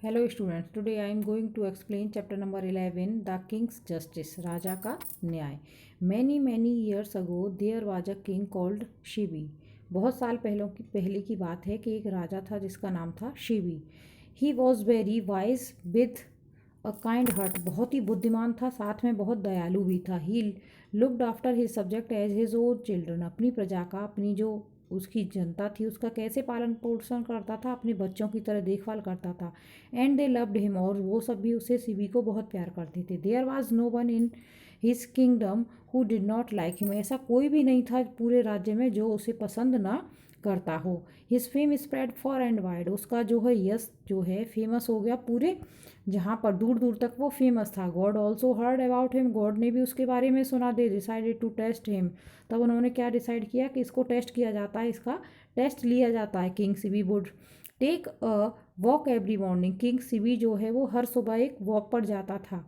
Hello students, today I am going to explain chapter number 11, The King's Justice, राजा का न्याय. Many years ago there was a king called Shivi. बहुत साल पहले की बात है कि एक राजा था जिसका नाम था Shivi. He was very wise with a kind heart. बहुत ही बुद्धिमान था, साथ में बहुत दयालु भी था. He looked after his subject as his own children. अपनी प्रजा का, अपनी जो उसकी जनता थी उसका कैसे पालन पोषण करता था, अपने बच्चों की तरह देखभाल करता था. एंड दे लव्ड हिम, और वो सब भी उसे शिवी को बहुत प्यार करते थे. There was no one in his kingdom who did not like him. ऐसा कोई भी नहीं था पूरे राज्य में जो उसे पसंद ना करता हो. His fame spread for and wide. उसका जो है यश जो है फेमस हो गया पूरे, जहाँ पर दूर दूर तक वो फेमस था. God also heard about him. God ने भी उसके बारे में सुना. They decided to test him. तब उन्होंने क्या डिसाइड किया कि इसको टेस्ट किया जाता है, इसका टेस्ट लिया जाता है. King Shivi would take a walk every morning. King Shivi जो है वो हर सुबह एक वॉक पर जाता था.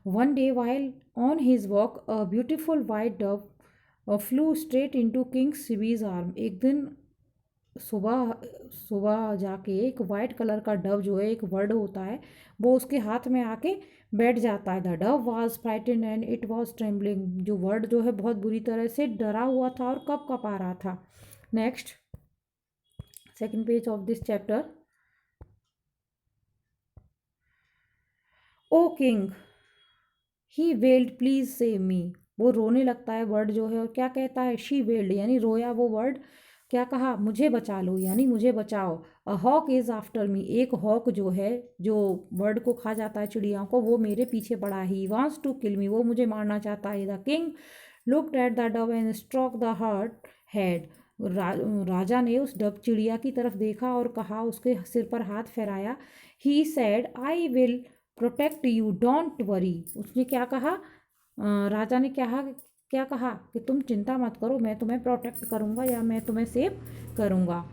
One day while on his walk a beautiful white Dove flu straight into king Shivi's arm. एक दिन सुबह सुबह जाके एक वाइट कलर का डव जो है, एक वर्ड होता है, वो उसके हाथ में आके बैठ जाता है. The Dove was frightened and it was trembling. जो वर्ड जो है बहुत बुरी तरह से डरा हुआ था और कप आ रहा था. Next, second page of this chapter. O king he wailed please save me. वो रोने लगता है वर्ड जो है, और क्या कहता है, शी वेल्ड यानी रोया वो वर्ड. क्या कहा, मुझे बचा लो यानी मुझे बचाओ. अ हॉक इज आफ्टर मी. एक हॉक जो है, जो बर्ड को खा जाता है, चिड़ियाओं को, वो मेरे पीछे पड़ा है. He wants to kill me. वो मुझे मारना चाहता है. The king looked at the dove and stroke the heart head. राजा ने उस डब चिड़िया की तरफ देखा और कहा, उसके सिर पर हाथ फहराया. He said I will protect you don't worry. उसने क्या कहा, राजा ने क्या कहा कि तुम चिंता मत करो, मैं तुम्हें प्रोटेक्ट करूंगा या मैं तुम्हें सेव करूंगा.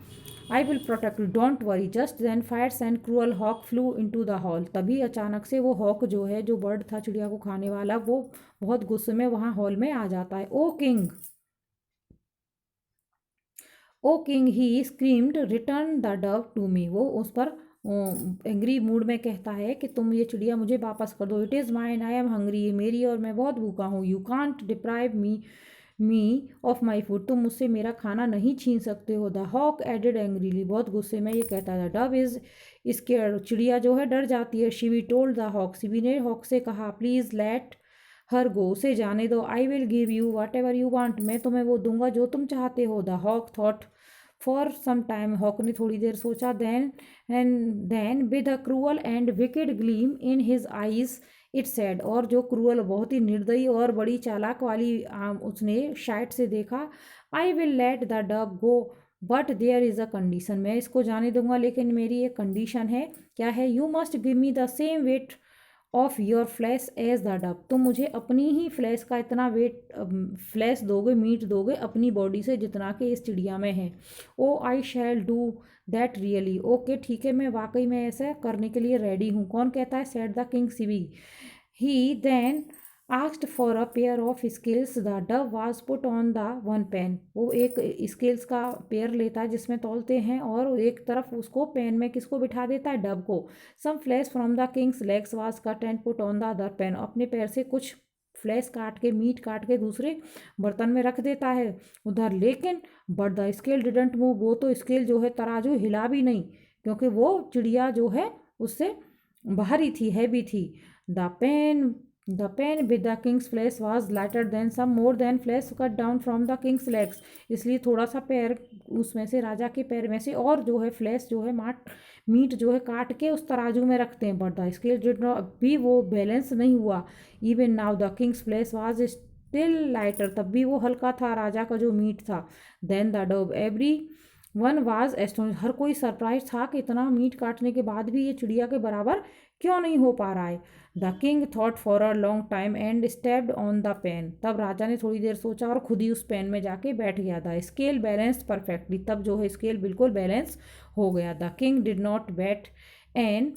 I will protect you don't worry. Just then fierce and cruel hawk flew into the hall. तभी अचानक से वो हॉक जो है, जो बर्ड था चिड़िया को खाने वाला, वो बहुत गुस्से में वहाँ हॉल में आ जाता है. O king he screamed return the dove to me. वो उस पर एंग्री मूड में कहता है कि तुम ये चिड़िया मुझे वापस कर दो. It is mine, I am hungry. ये मेरी और मैं बहुत भूखा हूँ. You can't deprive me of my food. तुम मुझसे मेरा खाना नहीं छीन सकते हो. The hawk added angrily. बहुत गुस्से में ये कहता है. Dove is scared. चिड़िया जो है डर जाती है. Shivi told the hawk. Shivi ने हॉक से कहा, प्लीज़ लेट हर गो. उसे जाने दो. I will give you whatever you want. मैं तुम्हें वो दूंगा जो तुम चाहते हो. The hawk thought for some time. हॉक ने थोड़ी देर सोचा. Then with a cruel and wicked gleam in his eyes it said. और जो क्रूअल, बहुत ही निर्दयी और बड़ी चालाक वाली उसने शायद से देखा. I will let the dove go but there is a condition. मैं इसको जाने दूंगा लेकिन मेरी एक कंडीशन है. क्या है, you must give me the same weight of your flesh as the dove. तुम मुझे अपनी ही फ्लैश का इतना वेट फ्लैश दोगे, मीट दोगे अपनी बॉडी से जितना कि इस चिड़िया में है. Oh I shall do that really. Okay ठीक है, मैं वाकई में ऐसा करने के लिए रेडी हूँ. कौन कहता है, said the king Shivi. He then asked for a pair of scales. The dove was put on the one pan. वो एक स्केल्स का पेयर लेता है जिसमें तौलते हैं, और एक तरफ उसको पेन में किसको बिठा देता है, डब को. Some flesh from the king's legs was cut and put on the other pan. अपने पैर से कुछ फ्लैश काट के, मीट काट के दूसरे बर्तन में रख देता है उधर. लेकिन but the scale didn't move. वो तो स्केल जो है, तराजू हिला भी नहीं, क्योंकि वो चिड़िया जो है उससे भारी थी, हैवी थी. The pan with the king's flesh was lighter then some more then flesh cut down from the king's legs. इसलिए थोड़ा सा पैर उसमें से, राजा के पैर में से, और जो है फ्लैश जो है, मीट जो है काट के उस तराजू में रखते हैं. But the scale did not, भी वो बैलेंस नहीं हुआ. Even now the king's flesh was still lighter. तब भी वो हल्का था, राजा का जो मीट था. Then the dove everyone was astonish. हर कोई सरप्राइज था कि इतना मीट काटने के बाद भी ये चिड़िया के बराबर क्यों नहीं हो पा रहा है. The king thought for a long time and stepped on the pan. तब राजा ने थोड़ी देर सोचा और खुद ही उस पेन में जाके बैठ गया. The scale balanced perfectly. तब जो है स्केल बिल्कुल बैलेंस हो गया. The king did not bat and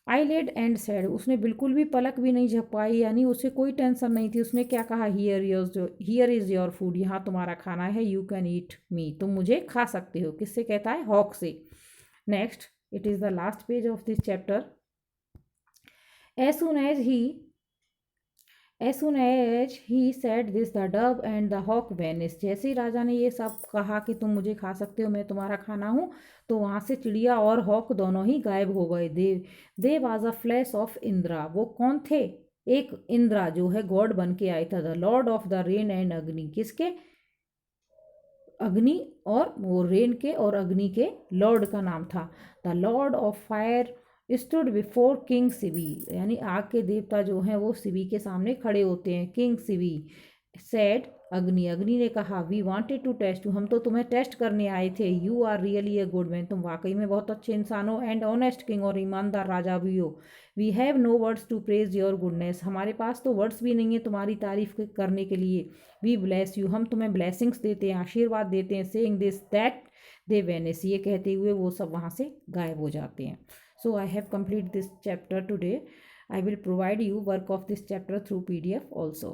eyelid and sad. उसने बिल्कुल भी पलक भी नहीं झपकाई, यानी उसे कोई टेंशन नहीं थी. उसने क्या कहा, हियर इज योर फूड. यहाँ तुम्हारा खाना है. यू कैन ईट मी. तुम मुझे खा सकते हो. किससे कहता है, हॉक से. Next, it is the last page of this chapter. As soon as he said this, the dove and the hawk vanished. जैसे ही राजा ने ये सब कहा कि तुम मुझे खा सकते हो, मैं तुम्हारा खाना हूँ, तो वहाँ से चिड़िया और हॉक दोनों ही गायब हो गए। They was a flash of Indira. वो कौन थे? एक इंद्रा जो है गॉड बन के आया था। The lord of the rain and अग्नि। किसके? अग्नि और वो रेन के और अग्नि के लॉर्ड का नाम था। The lord of fire stood before king Sibi. यानी आग के देवता जो हैं वो सिबी के सामने खड़े होते हैं। किंग सिबी सेड, अग्नि ने कहा, we wanted to test you. हम तो तुम्हें टेस्ट करने आए थे। You are really a good man. तुम वाकई में बहुत अच्छे इंसान हो। एंड ऑनेस्ट किंग, और ईमानदार राजा भी हो। We have no words to praise your goodness. हमारे पास तो वर्ड्स भी नहीं है तुम्हारी तारीफ करने के लिए। We bless you. हम तुम्हें ब्लेसिंग्स देते हैं, आशीर्वाद देते हैं। Saying this that they vanish. ये कहते हुए वो सब वहाँ से गायब हो जाते हैं। So I have complete this chapter today. I will provide you work of this chapter through PDF also.